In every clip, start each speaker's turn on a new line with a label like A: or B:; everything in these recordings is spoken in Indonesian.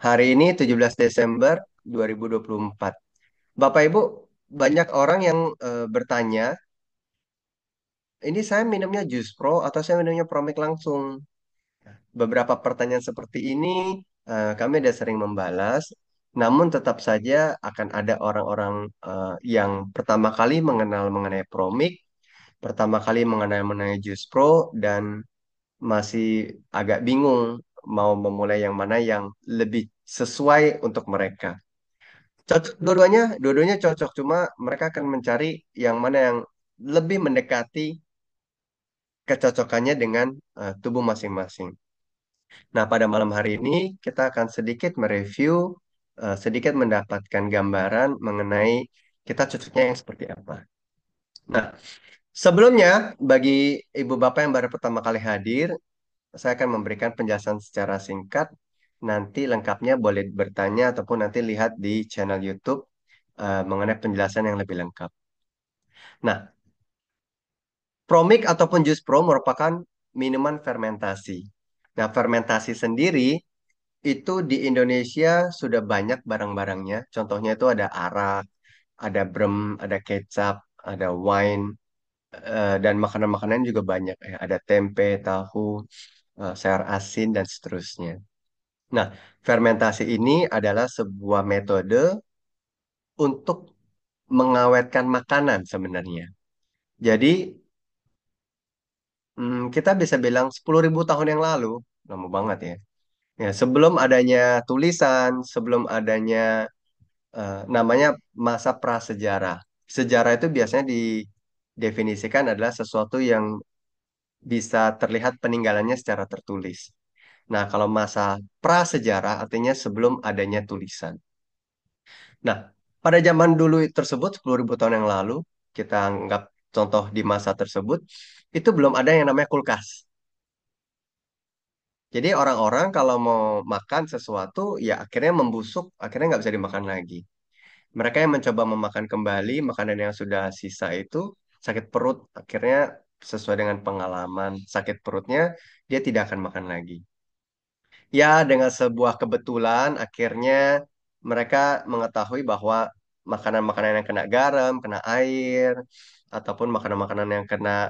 A: Hari ini 17 Desember 2024. Bapak Ibu, banyak orang yang bertanya, ini saya minumnya Jus Pro atau saya minumnya Promik langsung? Beberapa pertanyaan seperti ini kami sudah sering membalas, namun tetap saja akan ada orang-orang yang pertama kali mengenal mengenai Promik, pertama kali mengenal mengenai Jus Pro, dan masih agak bingung mau memulai yang mana yang lebih sesuai untuk mereka. Cocok dua-duanya, dua-duanya cocok. Cuma mereka akan mencari yang mana yang lebih mendekati kecocokannya dengan tubuh masing-masing. Nah, pada malam hari ini kita akan sedikit mereview, sedikit mendapatkan gambaran mengenai kita cocoknya yang seperti apa. Nah, sebelumnya bagi ibu bapak yang baru pertama kali hadir, saya akan memberikan penjelasan secara singkat. Nanti lengkapnya boleh bertanya ataupun nanti lihat di channel YouTube mengenai penjelasan yang lebih lengkap. Nah, Promik ataupun jus pro merupakan minuman fermentasi. Nah, fermentasi sendiri itu di Indonesia sudah banyak barang-barangnya. Contohnya itu ada arak, ada brem, ada kecap, ada wine, dan makanan-makanan juga banyak. Ya. Ada tempe, tahu, sayur asin, dan seterusnya. Nah, fermentasi ini adalah sebuah metode untuk mengawetkan makanan sebenarnya. Jadi, kita bisa bilang 10.000 tahun yang lalu, lama banget ya. Ya, sebelum adanya tulisan, sebelum adanya namanya masa prasejarah. Sejarah itu biasanya didefinisikan adalah sesuatu yang bisa terlihat peninggalannya secara tertulis. Nah, kalau masa prasejarah artinya sebelum adanya tulisan. Nah, pada zaman dulu tersebut, 10.000 tahun yang lalu, kita anggap contoh di masa tersebut, itu belum ada yang namanya kulkas. Jadi orang-orang kalau mau makan sesuatu, ya akhirnya membusuk, akhirnya nggak bisa dimakan lagi. Mereka yang mencoba memakan kembali makanan yang sudah sisa itu, sakit perut, akhirnya sesuai dengan pengalaman sakit perutnya, dia tidak akan makan lagi. Ya, dengan sebuah kebetulan, akhirnya mereka mengetahui bahwa makanan-makanan yang kena garam, kena air, ataupun makanan-makanan yang kena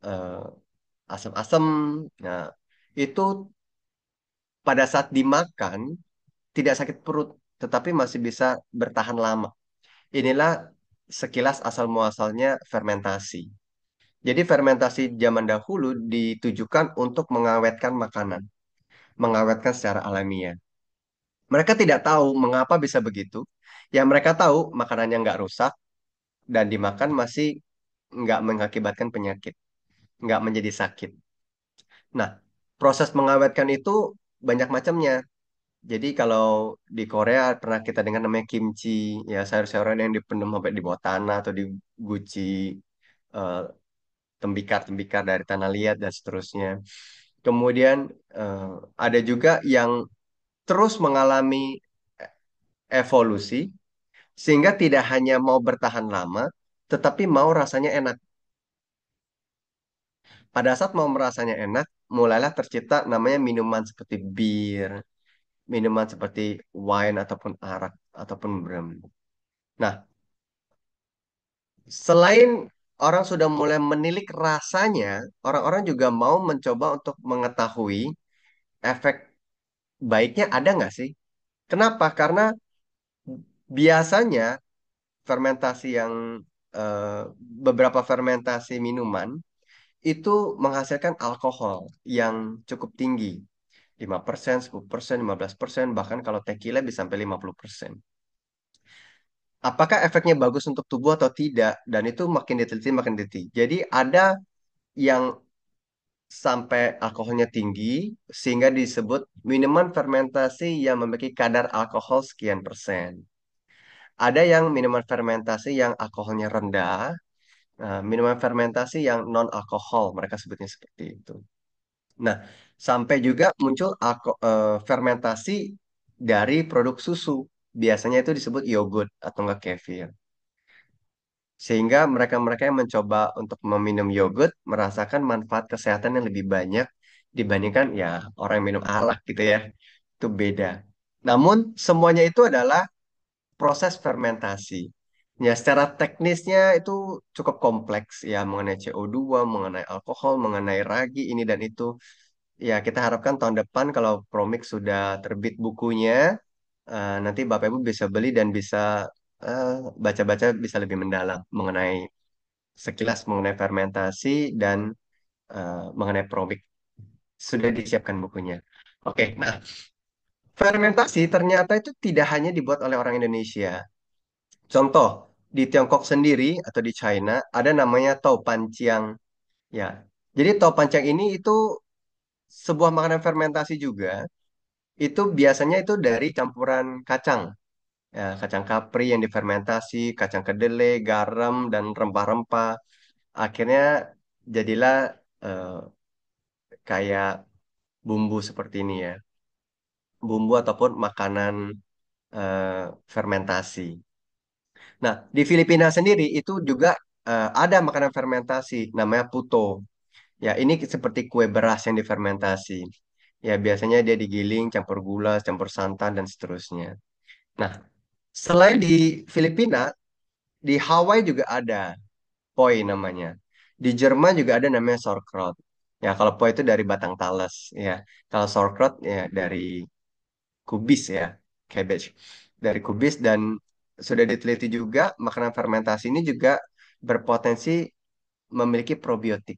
A: eh, asam-asam, nah itu pada saat dimakan tidak sakit perut, tetapi masih bisa bertahan lama. Inilah sekilas asal muasalnya fermentasi. Jadi fermentasi zaman dahulu ditujukan untuk mengawetkan makanan, mengawetkan secara alamiah. Mereka tidak tahu mengapa bisa begitu. Yang mereka tahu makanannya nggak rusak dan dimakan masih nggak mengakibatkan penyakit, nggak menjadi sakit. Nah, proses mengawetkan itu banyak macamnya. Jadi kalau di Korea pernah kita dengar namanya kimchi, ya sayur-sayuran yang dipendam sampai di bawah tanah atau diguci eh, tembikar-tembikar dari tanah liat dan seterusnya. Kemudian eh, ada juga yang terus mengalami evolusi sehingga tidak hanya mau bertahan lama, tetapi mau rasanya enak. Pada saat mau merasanya enak, mulailah tercipta namanya minuman seperti bir, minuman seperti wine ataupun arak ataupun brem. Nah, selain orang sudah mulai menilik rasanya, orang-orang juga mau mencoba untuk mengetahui efek baiknya ada nggak sih? Kenapa? Karena biasanya fermentasi yang eh, beberapa fermentasi minuman itu menghasilkan alkohol yang cukup tinggi. 5%, 10%, 15%, bahkan kalau tequila bisa sampai 50%. Apakah efeknya bagus untuk tubuh atau tidak? Dan itu makin diteliti, makin diteliti. Jadi ada yang sampai alkoholnya tinggi, sehingga disebut minuman fermentasi yang memiliki kadar alkohol sekian persen. Ada yang minuman fermentasi yang alkoholnya rendah, minuman fermentasi yang non-alkohol, mereka sebutnya seperti itu. Nah, sampai juga muncul fermentasi dari produk susu. Biasanya itu disebut yogurt atau enggak kefir. Sehingga mereka-mereka yang mencoba untuk meminum yogurt merasakan manfaat kesehatan yang lebih banyak dibandingkan ya orang yang minum arak gitu ya. Itu beda. Namun semuanya itu adalah proses fermentasi. Ya, secara teknisnya itu cukup kompleks ya mengenai CO2, mengenai alkohol, mengenai ragi ini dan itu. Ya, kita harapkan tahun depan kalau Promix sudah terbit bukunya, nanti Bapak Ibu bisa beli dan bisa eh, baca-baca bisa lebih mendalam mengenai sekilas mengenai fermentasi dan mengenai Promix. Sudah disiapkan bukunya. Oke, nah fermentasi ternyata itu tidak hanya dibuat oleh orang Indonesia. Contoh, di Tiongkok sendiri atau di China ada namanya Tao Panjiang. Ya, jadi Tao Panjiang ini itu sebuah makanan fermentasi juga. Itu biasanya itu dari campuran kacang. Ya, kacang kapri yang difermentasi, kacang kedelai, garam, dan rempah-rempah. Akhirnya jadilah eh, kayak bumbu seperti ini ya. Bumbu ataupun makanan fermentasi. Nah, di Filipina sendiri itu juga ada makanan fermentasi namanya puto. Ya, ini seperti kue beras yang difermentasi. Ya, biasanya dia digiling, campur gula, campur santan, dan seterusnya. Nah, selain di Filipina, di Hawaii juga ada poi namanya. Di Jerman juga ada namanya sauerkraut. Ya, kalau poi itu dari batang talas. Ya, kalau sauerkraut ya dari kubis ya, cabbage. Dari kubis dan sudah diteliti juga makanan fermentasi ini juga berpotensi memiliki probiotik.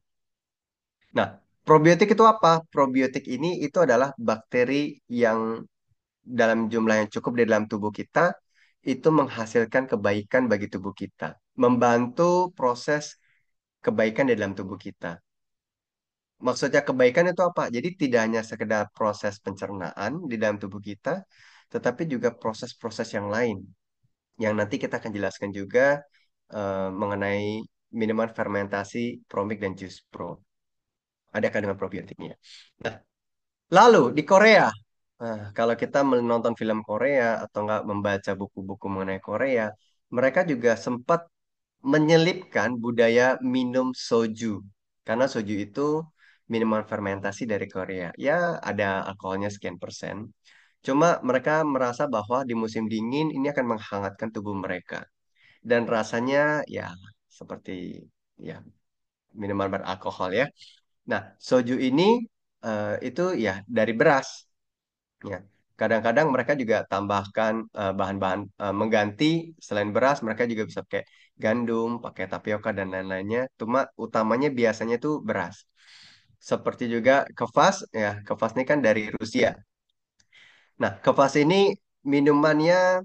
A: Nah, probiotik itu apa? Probiotik ini itu adalah bakteri yang dalam jumlah yang cukup di dalam tubuh kita itu menghasilkan kebaikan bagi tubuh kita, membantu proses kebaikan di dalam tubuh kita. Maksudnya kebaikan itu apa? Jadi tidak hanya sekedar proses pencernaan di dalam tubuh kita, tetapi juga proses-proses yang lain yang nanti kita akan jelaskan juga mengenai minuman fermentasi Promik dan Jus Pro. Ada kandungan probiotiknya. Nah, lalu di Korea, kalau kita menonton film Korea atau nggak membaca buku-buku mengenai Korea, mereka juga sempat menyelipkan budaya minum soju. Karena soju itu minuman fermentasi dari Korea. Ya, ada alkoholnya sekian persen. Cuma mereka merasa bahwa di musim dingin ini akan menghangatkan tubuh mereka. Dan rasanya ya seperti ya minuman beralkohol ya. Nah, soju ini itu ya dari beras. Ya, kadang-kadang mereka juga tambahkan bahan-bahan mengganti selain beras, mereka juga bisa pakai gandum, pakai tapioka dan lain-lainnya. Cuma utamanya biasanya itu beras. Seperti juga kevas, ya kevas ini kan dari Rusia. Nah, kevas ini minumannya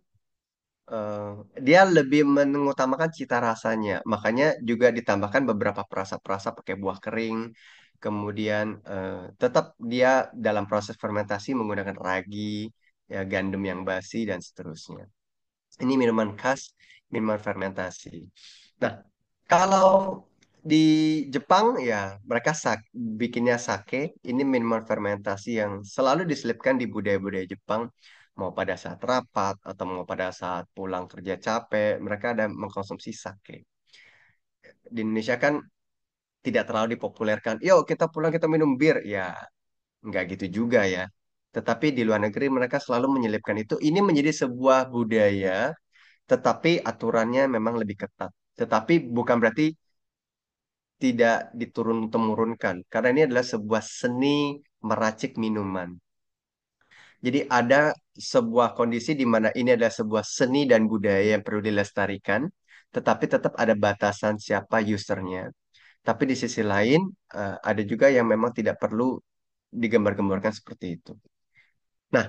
A: eh, dia lebih mengutamakan cita rasanya. Makanya juga ditambahkan beberapa perasa-perasa pakai buah kering. Kemudian tetap dia dalam proses fermentasi menggunakan ragi, ya gandum yang basi dan seterusnya. Ini minuman khas, minuman fermentasi. Nah, kalau di Jepang ya mereka bikinnya sake. Ini minuman fermentasi yang selalu diselipkan di budaya-budaya Jepang. Mau pada saat rapat atau mau pada saat pulang kerja capek, mereka ada mengkonsumsi sake. Di Indonesia kan tidak terlalu dipopulerkan. Yuk kita pulang kita minum bir. Ya, nggak gitu juga ya. Tetapi di luar negeri mereka selalu menyelipkan itu. Ini menjadi sebuah budaya, tetapi aturannya memang lebih ketat. Tetapi bukan berarti tidak diturun-temurunkan, karena ini adalah sebuah seni meracik minuman. Jadi ada sebuah kondisi di mana ini adalah sebuah seni dan budaya yang perlu dilestarikan, tetapi tetap ada batasan siapa usernya. Tapi di sisi lain, ada juga yang memang tidak perlu digembar-gemborkan seperti itu. Nah,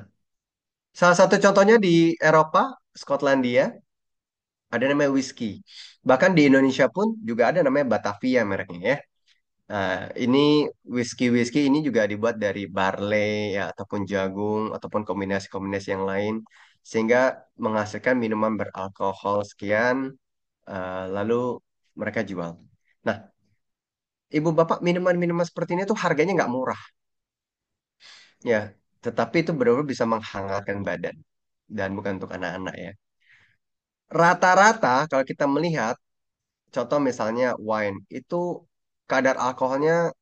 A: salah satu contohnya di Eropa, Skotlandia, ada namanya whisky. Bahkan di Indonesia pun juga ada namanya Batavia mereknya ya. Nah, ini whisky-whisky ini juga dibuat dari barley ya ataupun jagung ataupun kombinasi-kombinasi yang lain sehingga menghasilkan minuman beralkohol sekian lalu mereka jual. Nah, ibu bapak minuman-minuman seperti ini tuh harganya nggak murah ya, tetapi itu benar-benar bisa menghangatkan badan dan bukan untuk anak-anak ya. Rata-rata kalau kita melihat contoh misalnya wine itu kadar alkoholnya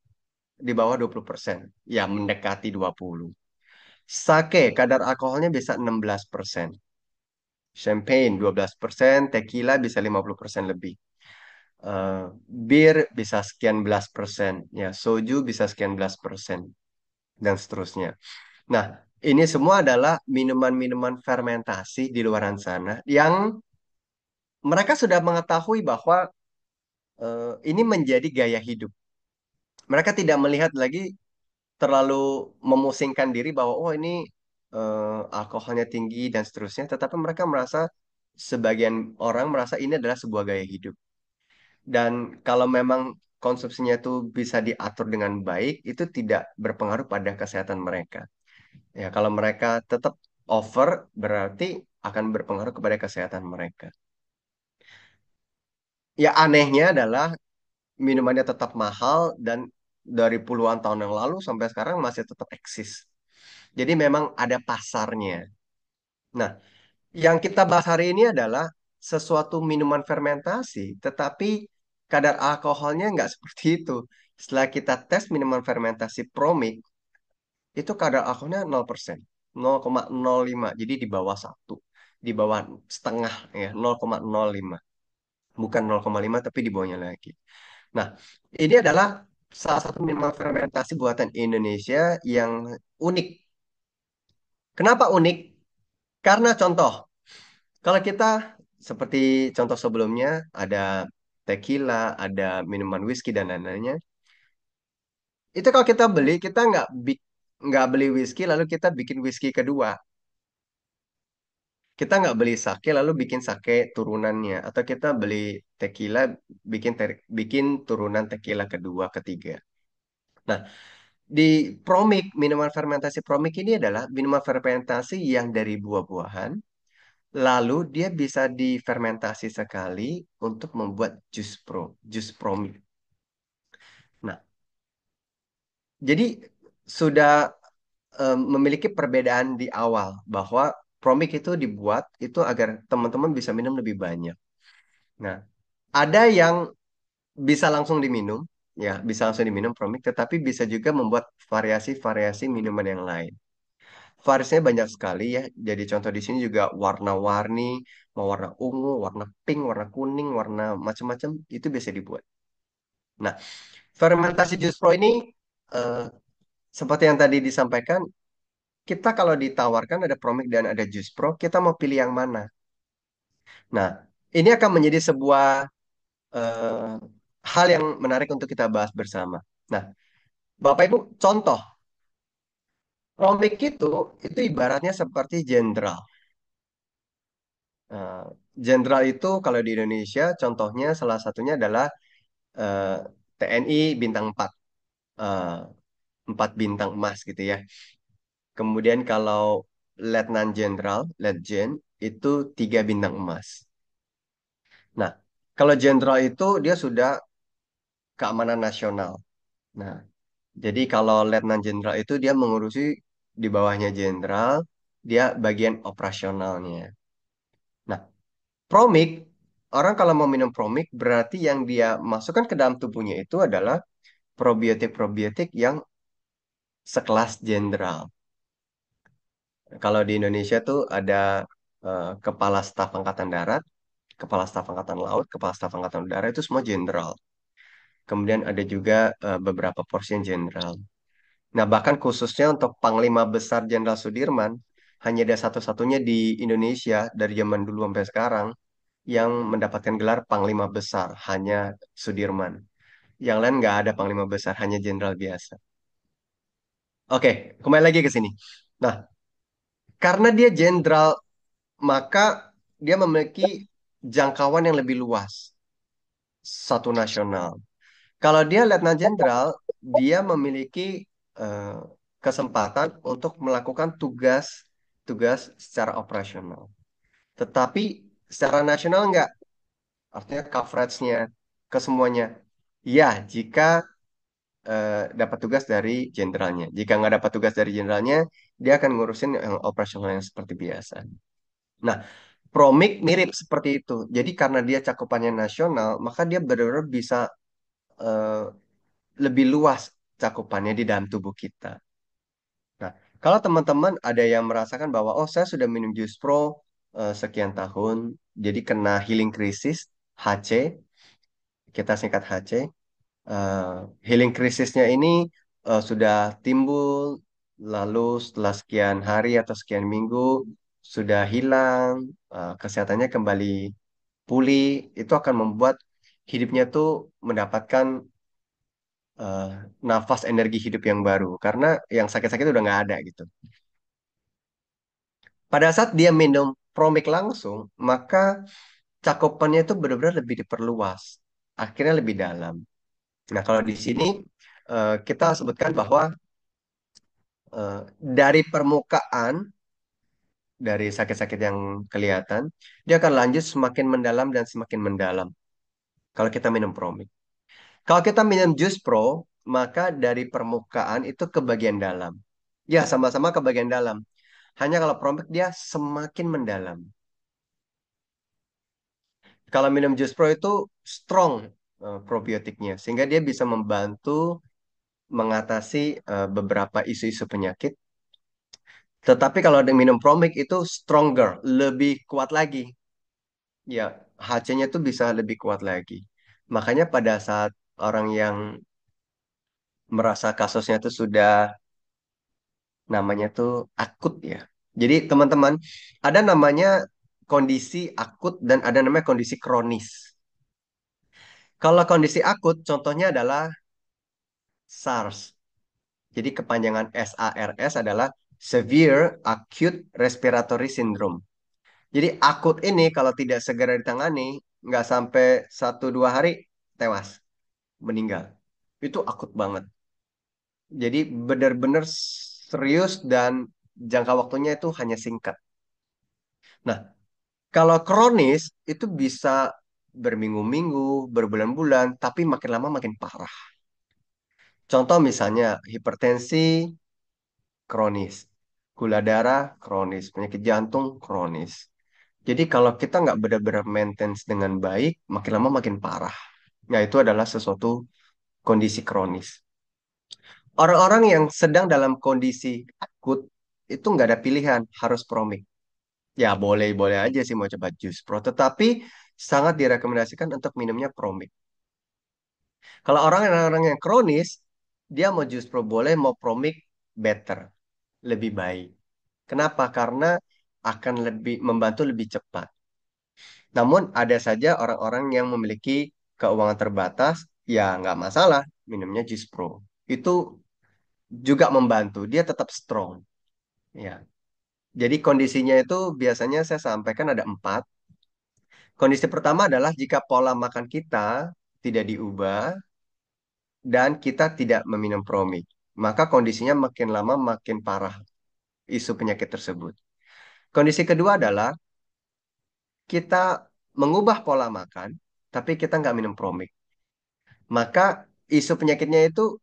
A: di bawah 20%, ya mendekati 20. Sake, kadar alkoholnya bisa 16%. Champagne 12%, tequila bisa 50% lebih. Eh, Bir bisa sekian belas persen, ya, soju bisa sekian belas persen, dan seterusnya. Nah, ini semua adalah minuman-minuman fermentasi di luaran sana yang mereka sudah mengetahui bahwa ini menjadi gaya hidup. Mereka tidak melihat lagi terlalu memusingkan diri bahwa oh ini alkoholnya tinggi dan seterusnya, tetapi mereka merasa sebagian orang merasa ini adalah sebuah gaya hidup. Dan kalau memang konsumsinya itu bisa diatur dengan baik, itu tidak berpengaruh pada kesehatan mereka. Ya, kalau mereka tetap over, berarti akan berpengaruh kepada kesehatan mereka. Ya, anehnya adalah minumannya tetap mahal dan dari puluhan tahun yang lalu sampai sekarang masih tetap eksis. Jadi memang ada pasarnya. Nah, yang kita bahas hari ini adalah sesuatu minuman fermentasi, tetapi kadar alkoholnya nggak seperti itu. Setelah kita tes minuman fermentasi Promik, itu kadar alkoholnya 0%, 0,05. Jadi di bawah satu, di bawah setengah, ya, 0,05. Bukan 0,5, tapi di bawahnya lagi. Nah, ini adalah salah satu minuman fermentasi buatan Indonesia yang unik. Kenapa unik? Karena contoh, kalau kita seperti contoh sebelumnya ada tequila, ada minuman whisky dan lain-lainnya. Itu kalau kita beli, kita nggak beli whisky lalu kita bikin whisky kedua. Kita nggak beli sake lalu bikin sake turunannya, atau kita beli tequila bikin turunan tequila kedua, ketiga. Nah, di Promik, minuman fermentasi Promik ini adalah minuman fermentasi yang dari buah-buahan. Lalu dia bisa difermentasi sekali untuk membuat jus promil. Nah, jadi sudah memiliki perbedaan di awal bahwa promik itu dibuat itu agar teman-teman bisa minum lebih banyak. Nah, ada yang bisa langsung diminum, ya, bisa langsung diminum promik, tetapi bisa juga membuat variasi-variasi minuman yang lain. Variasinya banyak sekali ya. Jadi contoh di sini juga warna-warni, mau warna ungu, warna pink, warna kuning, warna macam-macam itu bisa dibuat. Nah, fermentasi jus pro ini eh, seperti yang tadi disampaikan, kita kalau ditawarkan ada Promik dan ada jus pro, kita mau pilih yang mana? Nah, ini akan menjadi sebuah eh, hal yang menarik untuk kita bahas bersama. Nah, Bapak Ibu, contoh Promik itu ibaratnya seperti jenderal. Eh, Jenderal itu kalau di Indonesia contohnya salah satunya adalah eh, TNI bintang 4, eh, 4 bintang emas gitu ya. Kemudian kalau Letnan Jenderal, Letjen itu 3 bintang emas. Nah, kalau jenderal itu dia sudah keamanan nasional. Nah, jadi kalau Letnan Jenderal itu dia mengurusi di bawahnya jenderal, dia bagian operasionalnya. Nah, Promik, orang kalau mau minum Promik berarti yang dia masukkan ke dalam tubuhnya itu adalah probiotik-probiotik yang sekelas jenderal. Kalau di Indonesia tuh ada Kepala Staf Angkatan Darat, Kepala Staf Angkatan Laut, Kepala Staf Angkatan Udara itu semua jenderal. Kemudian ada juga beberapa porsi yang jenderal. Nah, bahkan khususnya untuk Panglima Besar Jenderal Sudirman, hanya ada satu-satunya di Indonesia dari zaman dulu sampai sekarang yang mendapatkan gelar Panglima Besar, hanya Sudirman. Yang lain nggak ada Panglima Besar, hanya jenderal biasa. Oke, kembali lagi ke sini. Nah, karena dia jenderal, maka dia memiliki jangkauan yang lebih luas, satu nasional. Kalau dia Letnan Jenderal, dia memiliki eh, kesempatan untuk melakukan tugas secara operasional. Tetapi secara nasional enggak, artinya coveragenya ke semuanya. Ya, jika dapat tugas dari jenderalnya. Jika nggak dapat tugas dari jenderalnya, dia akan ngurusin yang operasional yang seperti biasa. Nah, Promik mirip seperti itu. Jadi karena dia cakupannya nasional, maka dia benar-benar bisa eh, lebih luas cakupannya di dalam tubuh kita. Nah, Kalau teman-teman ada yang merasakan bahwa, oh saya sudah minum jus pro sekian tahun, jadi kena healing crisis, HC, kita singkat HC. eh, Healing krisisnya ini sudah timbul, lalu setelah sekian hari atau sekian minggu sudah hilang, kesehatannya kembali pulih, itu akan membuat hidupnya tuh mendapatkan eh, nafas energi hidup yang baru, karena yang sakit-sakit udah nggak ada gitu. Pada saat dia minum Promik langsung, maka cakupannya itu benar-benar lebih diperluas, akhirnya lebih dalam. Nah, kalau di sini kita sebutkan bahwa dari permukaan, dari sakit-sakit yang kelihatan, dia akan lanjut semakin mendalam dan semakin mendalam kalau kita minum Promik. Kalau kita minum Jus Pro, maka dari permukaan itu ke bagian dalam. Ya, sama-sama ke bagian dalam. Hanya kalau Promik dia semakin mendalam. Kalau minum Jus Pro itu strong probiotiknya, sehingga dia bisa membantu mengatasi beberapa isu-isu penyakit. Tetapi kalau ada minum Promik itu stronger, lebih kuat lagi. Ya, HC-nya tuh bisa lebih kuat lagi. Makanya pada saat orang yang merasa kasusnya tuh sudah namanya tuh akut ya. Jadi teman-teman, ada namanya kondisi akut dan ada namanya kondisi kronis. Kalau kondisi akut, contohnya adalah SARS. Jadi kepanjangan SARS adalah Severe Acute Respiratory Syndrome. Jadi akut ini kalau tidak segera ditangani, nggak sampai 1-2 hari tewas, meninggal. Itu akut banget. Jadi benar-benar serius dan jangka waktunya itu hanya singkat. Nah, kalau kronis itu bisa berminggu-minggu, berbulan-bulan, tapi makin lama makin parah. Contoh misalnya hipertensi kronis, gula darah kronis, penyakit jantung kronis. Jadi kalau kita nggak benar-benar maintenance dengan baik, makin lama makin parah. Nah, itu adalah sesuatu kondisi kronis. Orang-orang yang sedang dalam kondisi akut itu nggak ada pilihan, harus promik. Ya boleh-boleh aja sih mau coba jus pro, tetapi sangat direkomendasikan untuk minumnya promik. Kalau orang-orang yang kronis, dia mau jus pro boleh, mau promik better, lebih baik. Kenapa? Karena akan lebih membantu lebih cepat. Namun ada saja orang-orang yang memiliki keuangan terbatas, ya nggak masalah minumnya jus pro. Itu juga membantu, dia tetap strong. Ya. Jadi kondisinya itu biasanya saya sampaikan ada 4. Kondisi pertama adalah jika pola makan kita tidak diubah dan kita tidak meminum Promik. Maka kondisinya makin lama makin parah isu penyakit tersebut. Kondisi kedua adalah kita mengubah pola makan, tapi kita nggak minum Promik. Maka isu penyakitnya itu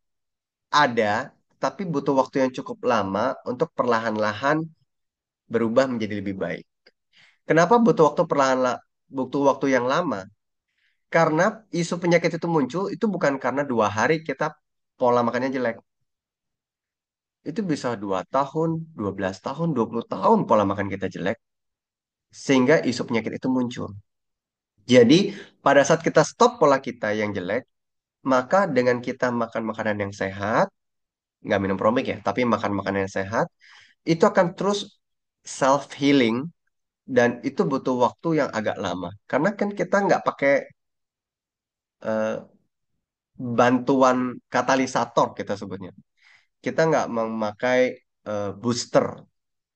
A: ada, tapi butuh waktu yang cukup lama untuk perlahan-lahan berubah menjadi lebih baik. Kenapa butuh waktu butuh waktu yang lama? Karena isu penyakit itu muncul itu bukan karena 2 hari kita pola makannya jelek. Itu bisa 2 tahun, 12 tahun, 20 tahun pola makan kita jelek. Sehingga isu penyakit itu muncul. Jadi pada saat kita stop pola kita yang jelek, maka dengan kita makan makanan yang sehat, nggak minum promik ya, tapi makan makanan yang sehat, itu akan terus self-healing dan itu butuh waktu yang agak lama. Karena kan kita nggak pakai eh, bantuan katalisator kita sebutnya. Kita nggak memakai booster,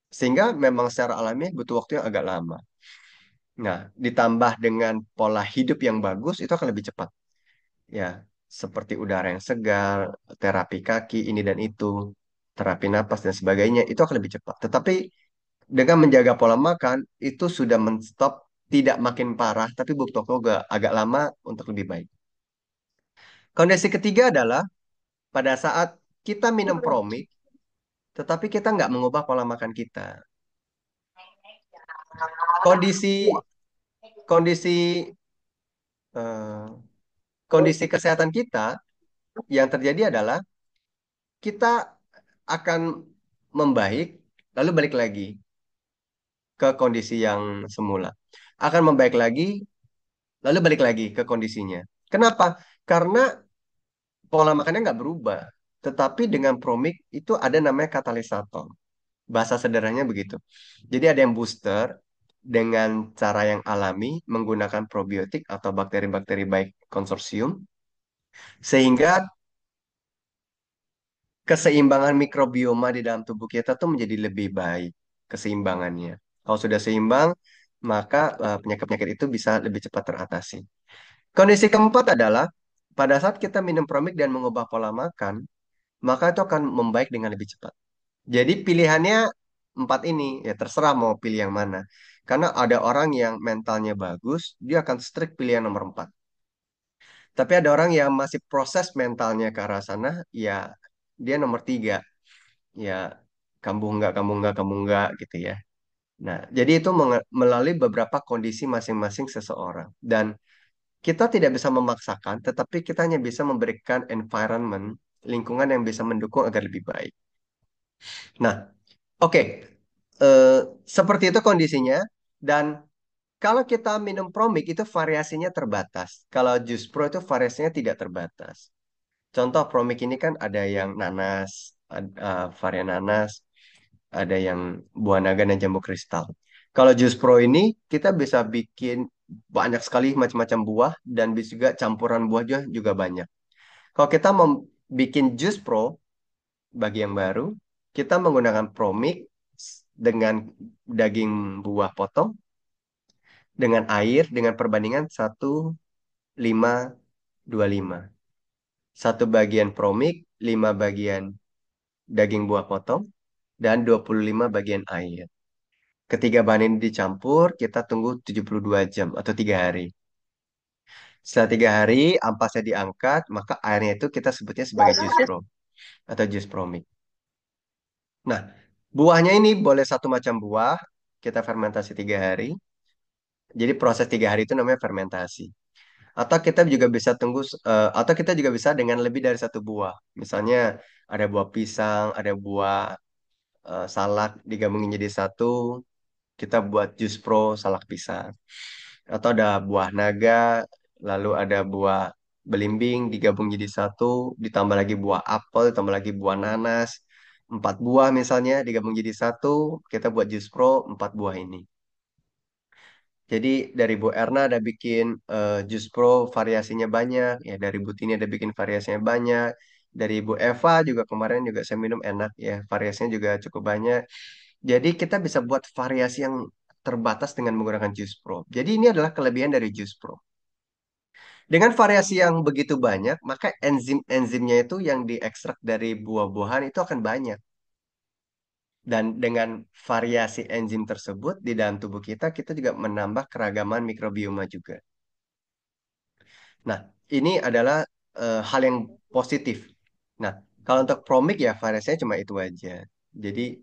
A: sehingga memang secara alami butuh waktu yang agak lama. Nah, ditambah dengan pola hidup yang bagus, itu akan lebih cepat. Ya, seperti udara yang segar, terapi kaki, ini dan itu, terapi napas dan sebagainya, itu akan lebih cepat. Tetapi dengan menjaga pola makan, itu sudah menstop tidak makin parah, tapi butuh waktu agak lama untuk lebih baik. Kondisi ketiga adalah pada saat kita minum Promik, tetapi kita nggak mengubah pola makan kita. Kondisi kondisi eh, kondisi kesehatan kita yang terjadi adalah kita akan membaik, lalu balik lagi ke kondisi yang semula. Akan membaik lagi, lalu balik lagi ke kondisinya. Kenapa? Karena pola makannya nggak berubah. Tetapi dengan promik itu ada namanya katalisator. Bahasa sederhananya begitu. Jadi ada yang booster dengan cara yang alami menggunakan probiotik atau bakteri-bakteri baik konsorsium sehingga keseimbangan mikrobioma di dalam tubuh kita tuh menjadi lebih baik keseimbangannya. Kalau sudah seimbang, maka penyakit-penyakit itu bisa lebih cepat teratasi. Kondisi keempat adalah pada saat kita minum promik dan mengubah pola makan, maka itu akan membaik dengan lebih cepat. Jadi pilihannya empat ini, ya terserah mau pilih yang mana. Karena ada orang yang mentalnya bagus, dia akan strict pilih yang nomor empat. Tapi ada orang yang masih proses mentalnya ke arah sana, ya dia nomor tiga. Ya kamu enggak, kamu enggak gitu ya. Nah, jadi itu melalui beberapa kondisi masing-masing seseorang. Dan kita tidak bisa memaksakan, tetapi kita hanya bisa memberikan environment, lingkungan yang bisa mendukung agar lebih baik. Nah, oke. Eh, Seperti itu kondisinya. Dan kalau kita minum promik itu variasinya terbatas. Kalau jus pro itu variasinya tidak terbatas. Contoh promik ini kan ada yang nanas, varian nanas, ada yang buah naga dan jambu kristal. Kalau jus pro ini kita bisa bikin banyak sekali macam-macam buah dan bisa juga campuran buah juga banyak. Kalau kita mau bikin jus pro bagi yang baru, kita menggunakan pro mix dengan daging buah potong dengan air dengan perbandingan 1:5:25. Satu bagian pro mix, 5 bagian daging buah potong, dan 25 bagian air. Ketiga bahan ini dicampur, kita tunggu 72 jam atau 3 hari. Setelah 3 hari, ampasnya diangkat, maka airnya itu kita sebutnya sebagai jus pro atau jus pro mix. Nah, buahnya ini boleh satu macam buah, kita fermentasi 3 hari. Jadi proses 3 hari itu namanya fermentasi. Atau kita juga bisa tunggu, atau kita juga bisa dengan lebih dari satu buah. Misalnya ada buah pisang, ada buah salak digabungin jadi satu, kita buat jus pro salak pisang. Atau ada buah naga, lalu ada buah belimbing digabung jadi satu, ditambah lagi buah apel, ditambah lagi buah nanas, 4 buah misalnya digabung jadi satu, kita buat jus pro 4 buah ini. Jadi dari Bu Erna ada bikin jus pro variasinya banyak, ya dari Bu Tini ada bikin variasinya banyak, dari Bu Eva juga kemarin juga saya minum enak ya, variasinya juga cukup banyak. Jadi kita bisa buat variasi yang terbatas dengan menggunakan jus pro. Jadi ini adalah kelebihan dari jus pro. Dengan variasi yang begitu banyak, maka enzim-enzimnya itu yang diekstrak dari buah-buahan itu akan banyak. Dan dengan variasi enzim tersebut di dalam tubuh kita, kita juga menambah keragaman mikrobioma juga. Nah, ini adalah hal yang positif. Nah, kalau untuk promik ya variasinya cuma itu aja. Jadi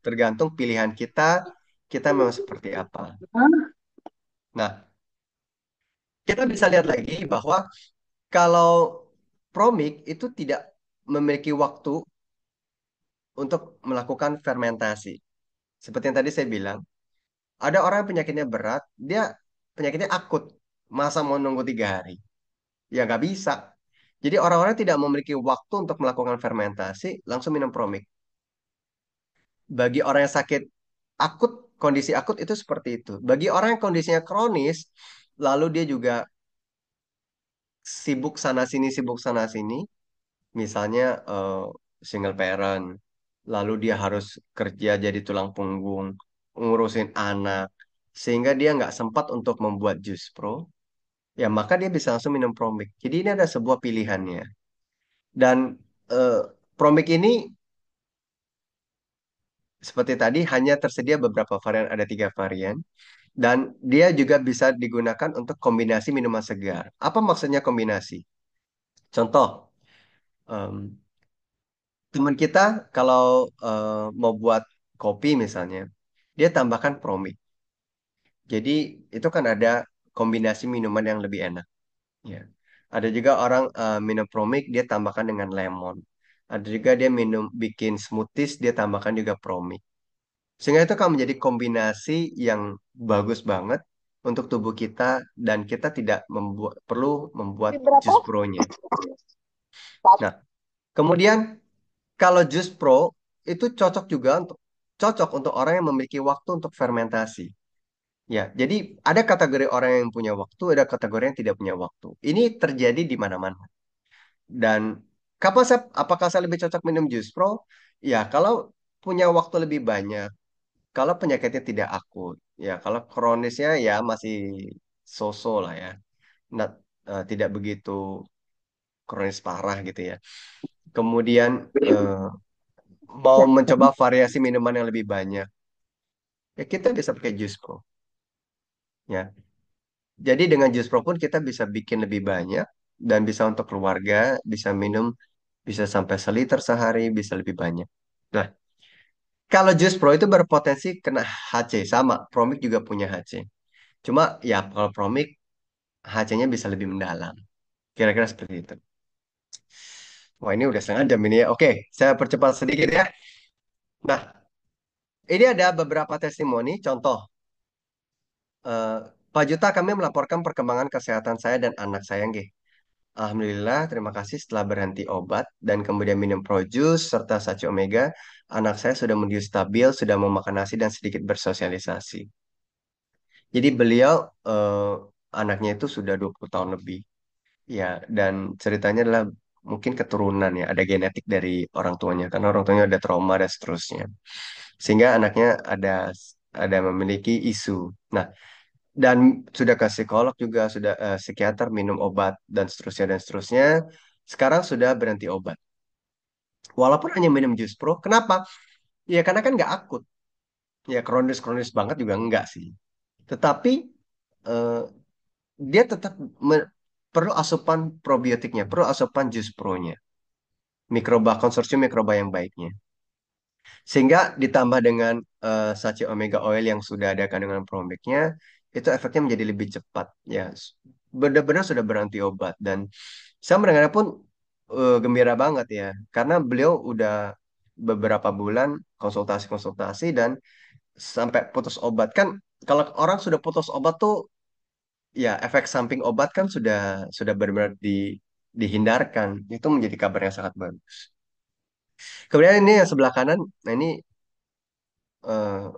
A: tergantung pilihan kita, kita memang seperti apa. Nah, kita bisa lihat lagi bahwa kalau promik itu tidak memiliki waktu untuk melakukan fermentasi. Seperti yang tadi saya bilang, ada orang yang penyakitnya berat, dia penyakitnya akut. Masa mau nunggu 3 hari? Ya nggak bisa. Jadi orang-orang tidak memiliki waktu untuk melakukan fermentasi, langsung minum promik. Bagi orang yang sakit akut, kondisi akut itu seperti itu. Bagi orang yang kondisinya kronis, lalu dia juga sibuk sana sini, misalnya single parent, lalu dia harus kerja jadi tulang punggung, ngurusin anak, sehingga dia nggak sempat untuk membuat jus pro, ya maka dia bisa langsung minum promik. Jadi ini ada sebuah pilihannya. Dan eh, promik ini seperti tadi hanya tersedia beberapa varian, ada 3 varian. Dan dia juga bisa digunakan untuk kombinasi minuman segar. Apa maksudnya kombinasi? Contoh, em, teman kita kalau mau buat kopi misalnya, dia tambahkan promik. Jadi itu kan ada kombinasi minuman yang lebih enak. Ya. Ada juga orang minum promik dia tambahkan dengan lemon. Ada juga dia minum bikin smoothies, dia tambahkan juga promik. Sehingga itu akan menjadi kombinasi yang bagus banget untuk tubuh kita dan kita tidak perlu membuat
B: Tapi berapa?
A: jus pro-nya. Nah, kemudian kalau jus pro itu cocok untuk orang yang memiliki waktu untuk fermentasi. Ya, jadi ada kategori orang yang punya waktu, ada kategori yang tidak punya waktu. Ini terjadi di mana-mana. Dan apakah saya lebih cocok minum jus pro? Ya, kalau punya waktu lebih banyak, kalau penyakitnya tidak akut, ya kalau kronisnya ya masih so-so lah ya. Tidak begitu kronis parah gitu ya. Kemudian eh, mau
B: Nah,
A: mencoba variasi minuman yang lebih banyak, ya kita bisa pakai jus pro. Ya, jadi dengan jus pro pun kita bisa bikin lebih banyak dan bisa untuk keluarga, bisa minum bisa sampai seliter sehari, bisa lebih banyak. Nah, kalau jus pro itu berpotensi kena HC sama, Promik juga punya HC. Cuma ya kalau Promik HC-nya bisa lebih mendalam. Kira-kira seperti itu. Wah, ini udah setengah jam ini ya. Oke, saya percepat sedikit ya. Nah, ini ada beberapa testimoni. Contoh, eh, Pak Juta, kami melaporkan perkembangan kesehatan saya dan anak saya, nggih. Alhamdulillah, terima kasih setelah berhenti obat dan kemudian minum Projus serta Sachi Omega, anak saya sudah menuju stabil, sudah mau makan nasi dan sedikit bersosialisasi. Jadi beliau anaknya itu sudah 20 tahun lebih. Ya, dan ceritanya adalah mungkin keturunan ya, ada genetik dari orang tuanya karena orang tuanya ada trauma dan seterusnya. Sehingga anaknya ada memiliki isu. Nah, dan sudah ke psikolog juga, sudah psikiater minum obat dan seterusnya. Sekarang sudah berhenti obat. Walaupun hanya minum jus pro, kenapa? Ya karena kan nggak akut. Ya kronis-kronis banget juga enggak sih. Tetapi eh, dia tetap perlu asupan probiotiknya, perlu asupan jus pro-nya. Konsorsium mikroba yang baiknya. Sehingga ditambah dengan Sachi Omega Oil yang sudah ada kandungan promiknya, itu efeknya menjadi lebih cepat. Ya, benar-benar sudah berhenti obat. Dan saya mendengarnya pun gembira banget ya, karena beliau udah beberapa bulan konsultasi-konsultasi dan sampai putus obat. Kan kalau orang sudah putus obat tuh, ya efek samping obat kan sudah benar-benar dihindarkan. Itu menjadi kabar yang sangat bagus. Kemudian ini yang sebelah kanan, nah ini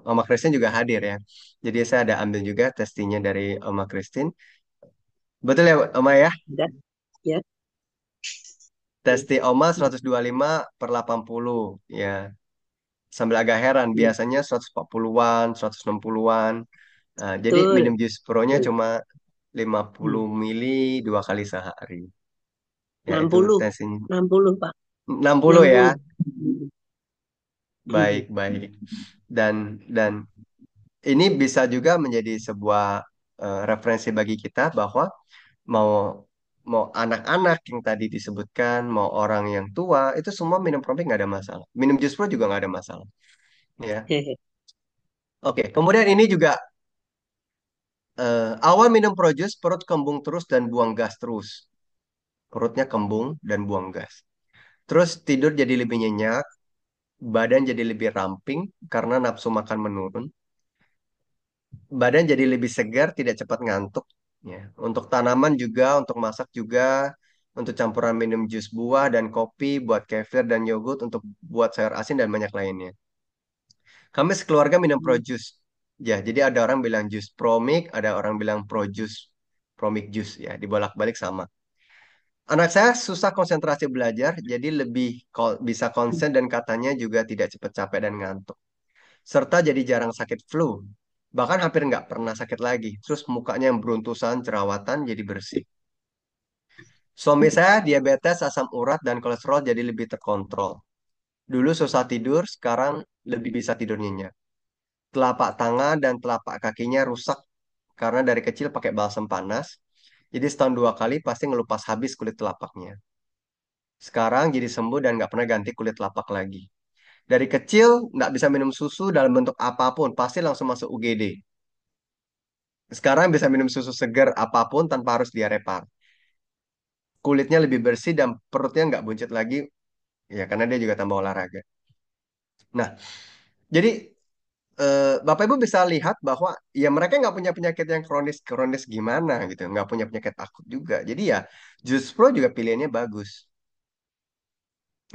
A: Oma Christine juga hadir ya. Jadi saya ada ambil juga testinya dari Oma Christine. Betul ya Oma ya?
B: udah, ya.
A: Testi Oma 125 per 80 ya. Sambil agak heran, biasanya 140-an, 160-an. Nah, jadi minum
B: Betul.
A: jus pro-nya
B: Betul.
A: cuma
B: Hmm.
A: 50 mili 2 kali sehari. Ya
B: enam
A: itu
B: puluh
A: testinya.
B: 60 Pak.
A: 60
B: enam
A: ya.
B: puluh
A: Baik, baik. Dan ini bisa juga menjadi sebuah referensi bagi kita bahwa mau mau anak-anak yang tadi disebutkan, mau orang yang tua, itu semua minum Promic nggak ada masalah. Minum jus pro juga nggak ada masalah. Ya,
B: Hehe.
A: oke. Kemudian ini juga awal minum Projus perut kembung terus dan buang gas terus. Perutnya kembung dan buang gas. Terus tidur jadi lebih nyenyak, badan jadi lebih ramping karena nafsu makan menurun. Badan jadi lebih segar, tidak cepat ngantuk. Ya. Untuk tanaman juga, untuk masak juga, untuk campuran minum jus buah dan kopi, buat kefir dan yogurt, untuk buat sayur asin dan banyak lainnya. Kami sekeluarga minum pro jus. Ya, jadi ada orang bilang jus promik, ada orang bilang pro jus, promik jus ya, dibolak-balik sama. Anak saya susah konsentrasi belajar, jadi lebih bisa konsen dan katanya juga tidak cepat capek dan ngantuk. Serta jadi jarang sakit flu. Bahkan hampir nggak pernah sakit lagi. Terus mukanya yang beruntusan, jerawatan jadi bersih. Suami saya diabetes, asam urat, dan kolesterol jadi lebih terkontrol. Dulu susah tidur, sekarang lebih bisa tidur nyenyak. Telapak tangan dan telapak kakinya rusak karena dari kecil pakai balsem panas. Jadi setahun 2 kali pasti ngelupas habis kulit telapaknya. Sekarang jadi sembuh dan nggak pernah ganti kulit telapak lagi. Dari kecil nggak bisa minum susu dalam bentuk apapun, pasti langsung masuk UGD. Sekarang bisa minum susu segar apapun tanpa harus diare par. Kulitnya lebih bersih dan perutnya nggak buncit lagi Ya, karena dia juga tambah olahraga. Nah, jadi Bapak Ibu bisa lihat bahwa ya mereka nggak punya penyakit yang kronis kronis gimana gitu, nggak punya penyakit akut juga. Jadi ya Jus Pro juga pilihannya bagus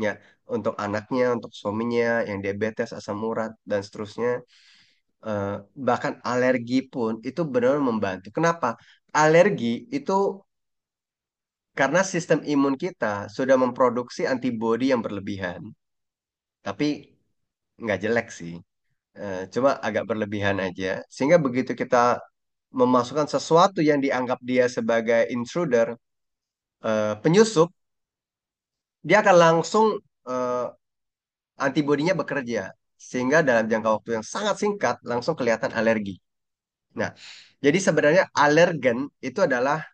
A: ya untuk anaknya, untuk suaminya yang diabetes, asam urat dan seterusnya. Eh, Bahkan alergi pun itu benar membantu. Kenapa? Alergi itu karena sistem imun kita sudah memproduksi antibodi yang berlebihan, tapi nggak jelek sih. Cuma agak berlebihan aja. Sehingga begitu kita memasukkan sesuatu yang dianggap dia sebagai intruder, penyusup, dia akan langsung eh, antibodinya bekerja. Sehingga dalam jangka waktu yang sangat singkat langsung kelihatan alergi. Nah, jadi sebenarnya alergen itu adalah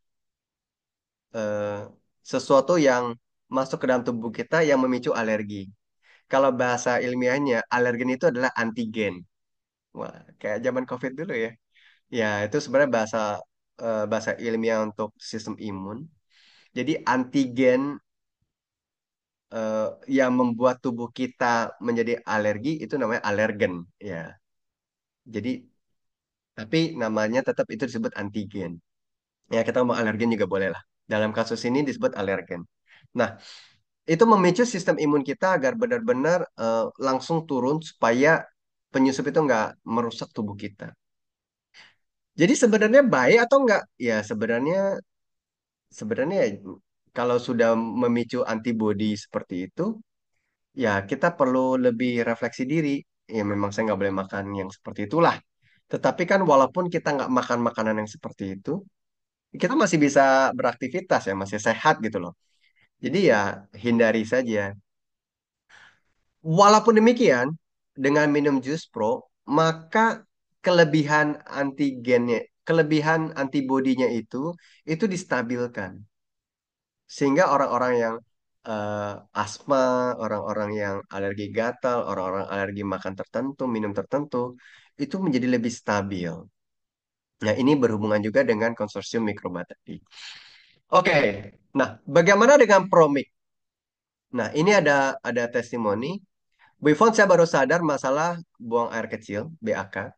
A: eh, sesuatu yang masuk ke dalam tubuh kita yang memicu alergi. Kalau bahasa ilmiahnya, alergen itu adalah antigen. Wah, kayak zaman COVID dulu ya. Ya, itu sebenarnya bahasa ilmiah untuk sistem imun. Jadi antigen eh, yang membuat tubuh kita menjadi alergi itu namanya alergen. Ya, jadi tapi namanya tetap itu disebut antigen. Ya, kita ngomong alergen juga boleh lah. Dalam kasus ini disebut alergen. Nah, itu memicu sistem imun kita agar benar-benar langsung turun supaya penyusup itu nggak merusak tubuh kita. Jadi sebenarnya baik atau enggak? Ya sebenarnya sebenarnya kalau sudah memicu antibodi seperti itu, ya kita perlu lebih refleksi diri. Ya memang saya nggak boleh makan yang seperti itulah. Tetapi kan walaupun kita nggak makan makanan yang seperti itu, kita masih bisa beraktivitas ya, masih sehat gitu loh. Jadi ya hindari saja. Walaupun demikian, dengan minum jus pro, maka kelebihan antigennya, kelebihan antibodinya itu distabilkan. Sehingga orang-orang yang asma, orang-orang yang alergi gatal, orang-orang alergi makan tertentu, minum tertentu, itu menjadi lebih stabil. Nah, ini berhubungan juga dengan konsorsium mikroba tadi. Oke, nah bagaimana dengan Promik? Nah, ini ada testimoni. Bu Ivon, saya baru sadar masalah buang air kecil, BAK.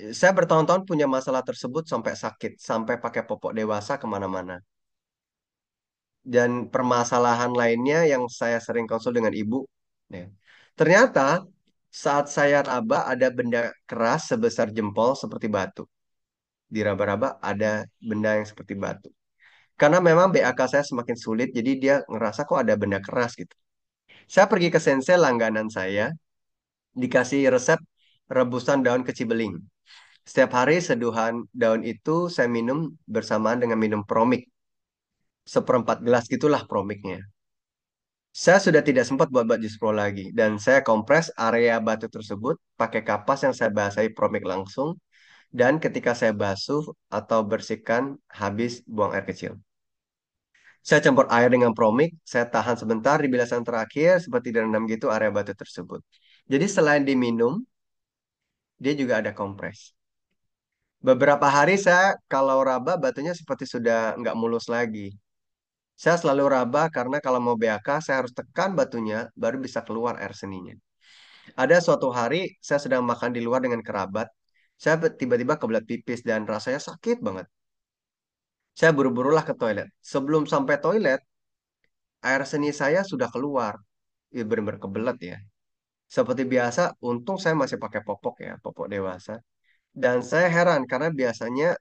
A: Saya bertahun-tahun punya masalah tersebut sampai sakit, sampai pakai popok dewasa kemana-mana. Dan permasalahan lainnya yang saya sering konsul dengan ibu. Ya. Ternyata saat saya raba ada benda keras sebesar jempol seperti batu. Di raba-raba ada benda yang seperti batu. Karena memang BAK saya semakin sulit, jadi dia ngerasa kok ada benda keras gitu. Saya pergi ke sensei langganan saya, dikasih resep rebusan daun kecibeling. Setiap hari seduhan daun itu saya minum bersamaan dengan minum promik. Seperempat gelas gitulah promiknya. Saya sudah tidak sempat buat-buat jus pro lagi. Dan saya kompres area batu tersebut pakai kapas yang saya basahi promik langsung. Dan ketika saya basuh atau bersihkan, habis buang air kecil. Saya campur air dengan promik, saya tahan sebentar di bilasan terakhir, seperti direndam gitu area batu tersebut. Jadi selain diminum, dia juga ada kompres. Beberapa hari saya kalau raba batunya seperti sudah nggak mulus lagi. Saya selalu raba karena kalau mau BAK saya harus tekan batunya baru bisa keluar air seninya. Ada suatu hari saya sedang makan di luar dengan kerabat. Saya tiba-tiba kebelat pipis dan rasanya sakit banget. Saya buru-burulah ke toilet. Sebelum sampai toilet, air seni saya sudah keluar. Ya benar-benar kebelat ya. Seperti biasa, untung saya masih pakai popok ya, popok dewasa. Dan saya heran karena biasanya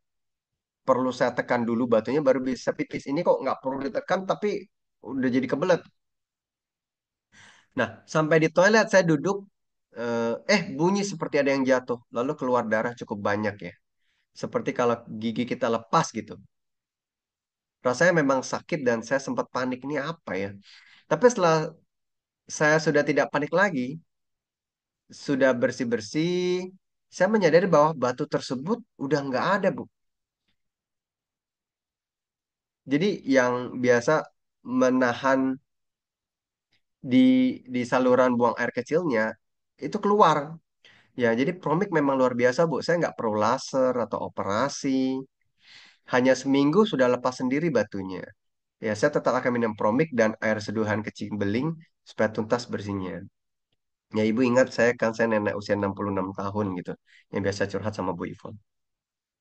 A: perlu saya tekan dulu batunya baru bisa pipis. Ini kok nggak perlu ditekan tapi udah jadi kebelet. Nah, sampai di toilet saya duduk, bunyi seperti ada yang jatuh, lalu keluar darah cukup banyak ya. Seperti kalau gigi kita lepas gitu. Rasanya memang sakit dan saya sempat panik, ini apa ya? Tapi setelah saya sudah tidak panik lagi, sudah bersih-bersih, saya menyadari bahwa batu tersebut udah nggak ada, Bu. Jadi yang biasa menahan di di saluran buang air kecilnya itu keluar. Ya, jadi Promik memang luar biasa, Bu. Saya nggak perlu laser atau operasi. Hanya seminggu sudah lepas sendiri batunya. Ya, saya tetap akan minum Promik dan air seduhan kecil beling supaya tuntas bersihnya. Ya ibu ingat saya nenek usia 66 tahun gitu, yang biasa curhat sama Bu Ivon.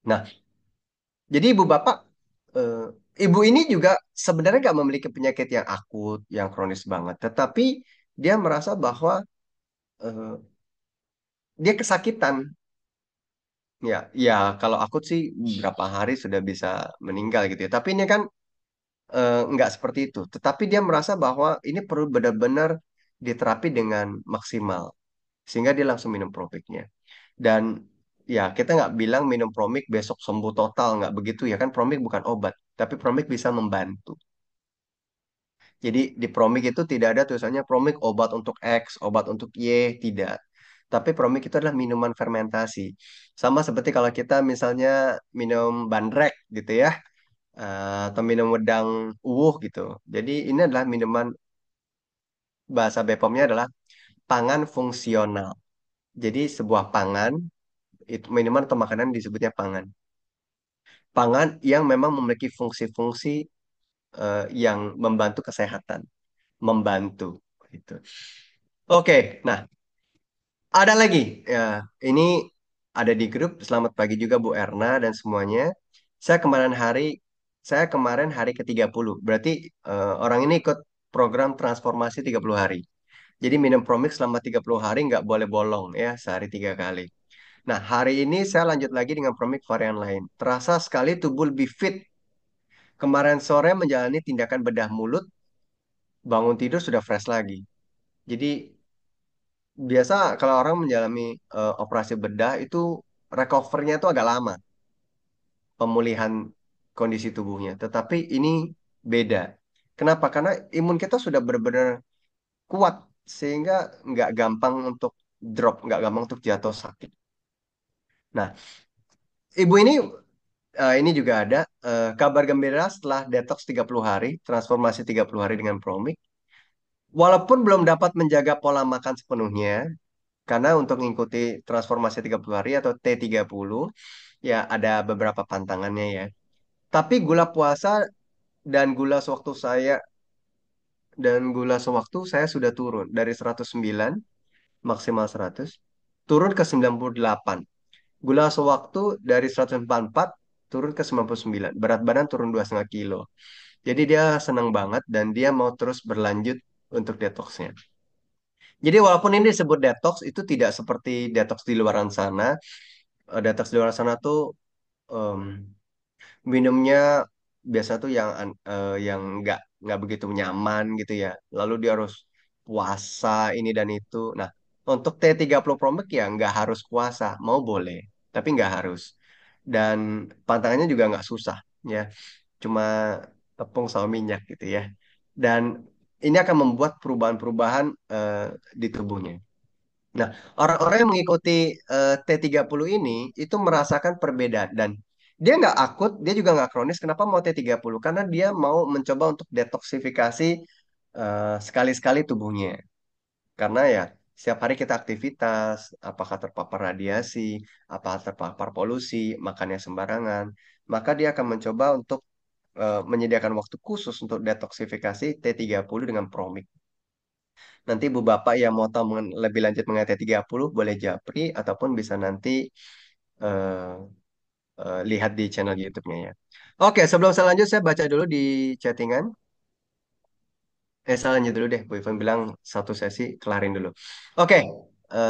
A: Nah, jadi ibu bapak, eh, ibu ini juga sebenarnya nggak memiliki penyakit yang akut, yang kronis banget, tetapi dia merasa bahwa eh, dia kesakitan. Ya, ya kalau akut sih berapa hari sudah bisa meninggal gitu ya. Tapi ini kan nggak seperti itu. Tetapi dia merasa bahwa ini perlu benar-benar diterapi dengan maksimal. Sehingga dia langsung minum Promicnya. Dan ya kita nggak bilang minum Promic besok sembuh total, nggak begitu ya kan. Promic bukan obat, tapi Promic bisa membantu. Jadi di Promic itu tidak ada tulisannya Promic obat untuk X, obat untuk Y, tidak. Tapi Promic itu adalah minuman fermentasi. Sama seperti kalau kita misalnya minum bandrek gitu ya, atau minum wedang uwuh gitu. Jadi ini adalah minuman, bahasa BPOM-nya adalah pangan fungsional. Jadi sebuah pangan, itu minuman atau makanan disebutnya pangan. Pangan yang memang memiliki fungsi-fungsi yang membantu kesehatan, membantu gitu. Oke, nah ada lagi ya, ini ada di grup. Selamat pagi juga Bu Erna dan semuanya. Saya kemarin hari saya kemarin hari ke-30. Berarti orang ini ikut program transformasi 30 hari. Jadi minum Promix selama 30 hari nggak boleh bolong ya, sehari 3 kali. Nah, hari ini saya lanjut lagi dengan Promix varian lain. Terasa sekali tubuh lebih fit. Kemarin sore menjalani tindakan bedah mulut, bangun tidur sudah fresh lagi. Jadi biasa kalau orang menjalani operasi bedah itu recovernya itu agak lama, pemulihan kondisi tubuhnya. Tetapi ini beda. Kenapa? Karena imun kita sudah benar-benar kuat sehingga nggak gampang untuk drop, nggak gampang untuk jatuh sakit. Nah, ibu ini ini juga ada kabar gembira setelah detox 30 hari, transformasi 30 hari dengan Promik. Walaupun belum dapat menjaga pola makan sepenuhnya, karena untuk mengikuti transformasi 30 hari atau T30, ya ada beberapa pantangannya ya. Tapi gula puasa dan gula sewaktu saya saya sudah turun dari 109 maksimal 100 turun ke 98. Gula sewaktu dari 144 turun ke 99. Berat badan turun 2,5 kilo. Jadi dia senang banget dan dia mau terus berlanjut untuk detoxnya. Jadi walaupun ini disebut detox, itu tidak seperti detox di luaran sana. Detox di luaran sana tuh em, minumnya biasa tuh yang nggak begitu nyaman gitu ya. Lalu dia harus puasa ini dan itu. Nah, untuk T30 Pro Max ya nggak harus puasa, mau boleh, tapi nggak harus. Dan pantangannya juga nggak susah ya, cuma tepung sama minyak gitu ya. Dan ini akan membuat perubahan-perubahan di tubuhnya. Nah, orang-orang yang mengikuti T30 ini itu merasakan perbedaan dan dia nggak akut, dia juga nggak kronis. Kenapa mau T30? Karena dia mau mencoba untuk detoksifikasi sekali-sekali tubuhnya. Karena ya setiap hari kita aktivitas, apakah terpapar radiasi, apakah terpapar polusi, makannya sembarangan, maka dia akan mencoba untuk menyediakan waktu khusus untuk detoksifikasi T30 dengan Promik. Nanti Bu Bapak yang mau tahu lebih lanjut mengenai T30 boleh japri ataupun bisa nanti eh, lihat di channel YouTube-nya ya. Oke, sebelum saya lanjut saya baca dulu di chattingan. Saya lanjut dulu deh. Bu Ivan bilang satu sesi kelarin dulu. Oke,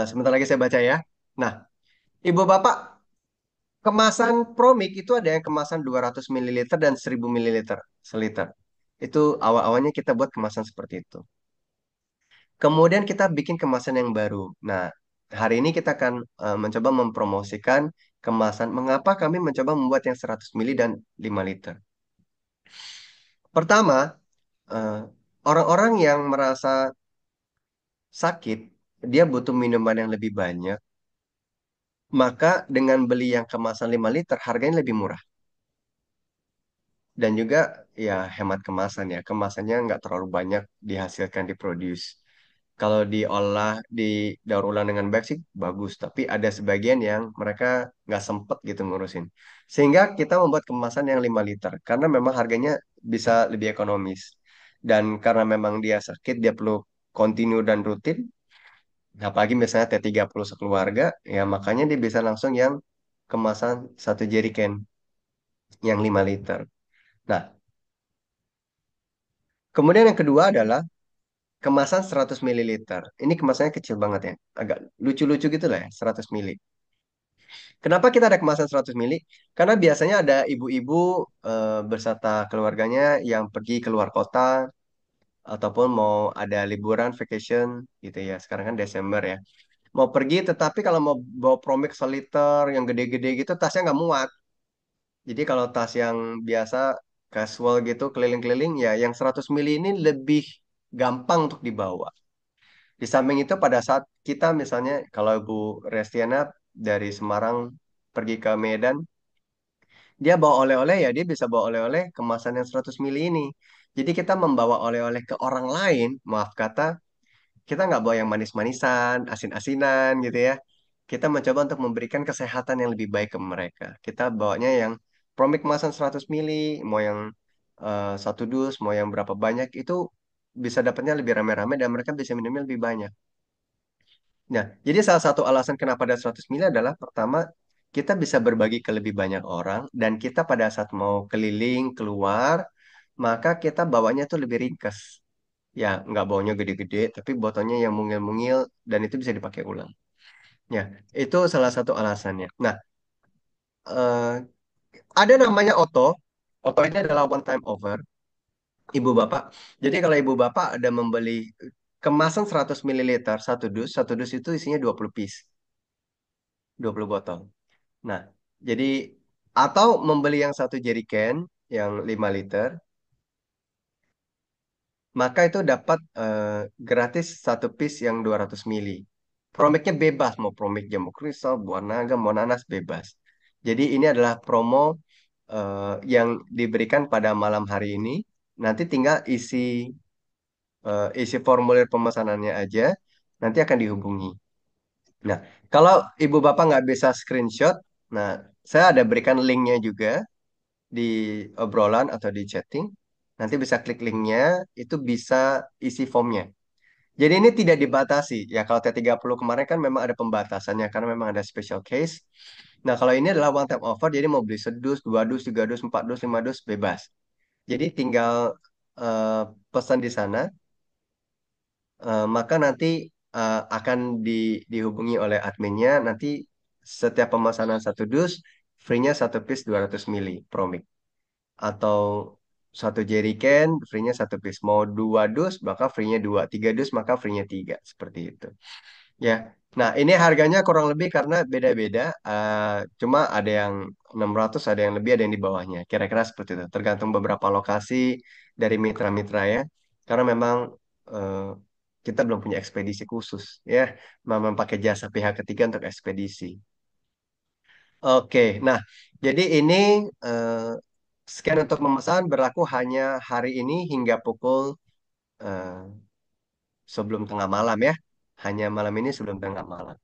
A: sebentar lagi saya baca ya. Nah, Ibu Bapak, kemasan Promik itu ada yang kemasan 200 ml dan 1000 ml seliter. Itu awal-awalnya kita buat kemasan seperti itu. Kemudian kita bikin kemasan yang baru. Nah, hari ini kita akan mencoba mempromosikan kemasan. Mengapa kami mencoba membuat yang 100 ml dan 5 liter? Pertama, eh, orang-orang yang merasa sakit, dia butuh minuman yang lebih banyak. Maka dengan beli yang kemasan 5 liter, harganya lebih murah. Dan juga ya hemat kemasan ya. Kemasannya nggak terlalu banyak dihasilkan, diproduce. Kalau diolah, didaur ulang dengan baik sih bagus. Tapi ada sebagian yang mereka nggak sempet gitu ngurusin. Sehingga kita membuat kemasan yang 5 liter. Karena memang harganya bisa lebih ekonomis. Dan karena memang dia sakit, dia perlu kontinu dan rutin, apalagi misalnya T30 sekeluarga, ya makanya dia bisa langsung yang kemasan satu jerigen yang 5 liter. Nah, kemudian yang kedua adalah kemasan 100 mililiter. Ini kemasannya kecil banget ya. Agak lucu-lucu gitu lah ya, 100 mili. Kenapa kita ada kemasan 100 mili? Karena biasanya ada ibu-ibu beserta keluarganya yang pergi keluar kota ataupun mau ada liburan vacation gitu ya. Sekarang kan Desember ya. Mau pergi tetapi kalau mau bawa Promix seliter yang gede-gede gitu tasnya nggak muat. Jadi kalau tas yang biasa casual gitu keliling-keliling ya yang 100 mili ini lebih gampang untuk dibawa. Di samping itu pada saat kita misalnya kalau Bu Restiana dari Semarang pergi ke Medan, dia bawa oleh-oleh ya dia bisa bawa oleh-oleh kemasan yang 100 mili ini. Jadi kita membawa oleh-oleh ke orang lain, maaf kata, kita nggak bawa yang manis-manisan, asin-asinan gitu ya. Kita mencoba untuk memberikan kesehatan yang lebih baik ke mereka. Kita bawanya yang Promik kemasan 100 mili, mau yang satu dus, mau yang berapa banyak, itu bisa dapatnya lebih rame-rame dan mereka bisa minumnya lebih banyak. Nah, jadi salah satu alasan kenapa ada 100 mili adalah pertama, kita bisa berbagi ke lebih banyak orang dan kita pada saat mau keliling, keluar, maka kita bawanya tuh lebih ringkas. Ya, nggak bawanya gede-gede, tapi botolnya yang mungil-mungil dan itu bisa dipakai ulang. Ya, itu salah satu alasannya. Nah, eh, ada namanya Oto. Oto ini adalah one time offer, ibu bapak. Jadi kalau ibu bapak ada membeli kemasan 100 mililiter satu dus itu isinya 20 piece, 20 botol. Nah, jadi atau membeli yang satu jerigen yang 5 liter, maka itu dapat gratis satu piece yang 200 mili. Promiknya bebas, mau promik jamur kristal, buah naga, mau nanas bebas. Jadi ini adalah promo yang diberikan pada malam hari ini. Nanti tinggal isi formulir pemesanannya aja, nanti akan dihubungi. Nah, kalau ibu bapak nggak bisa screenshot, nah saya ada berikan linknya juga di obrolan atau di chatting. Nanti bisa klik linknya, itu bisa isi formnya. Jadi ini tidak dibatasi. Ya kalau T30 kemarin kan memang ada pembatasannya karena memang ada special case. Nah kalau ini adalah one time offer, jadi mau beli sedus, dua dus, tiga dus, empat dus, lima dus, bebas. Jadi tinggal eh, pesan di sana, maka nanti akan dihubungi oleh adminnya. Nanti setiap pemesanan satu dus, free-nya satu piece 200 mili Promik. Atau satu jerigen free-nya satu piece. Mau dua dus maka free-nya dua. Tiga dus maka free-nya tiga. Seperti itu. Ya. Nah, ini harganya kurang lebih karena beda-beda. Cuma ada yang 600, ada yang lebih, ada yang di bawahnya. Kira-kira seperti itu. Tergantung beberapa lokasi dari mitra-mitra ya. Karena memang eh, kita belum punya ekspedisi khusus ya. Memang pakai jasa pihak ketiga untuk ekspedisi. Oke, nah, jadi ini eh, scan untuk memesan berlaku hanya hari ini hingga pukul eh, sebelum tengah malam ya. Hanya malam ini sebelum tengah malam.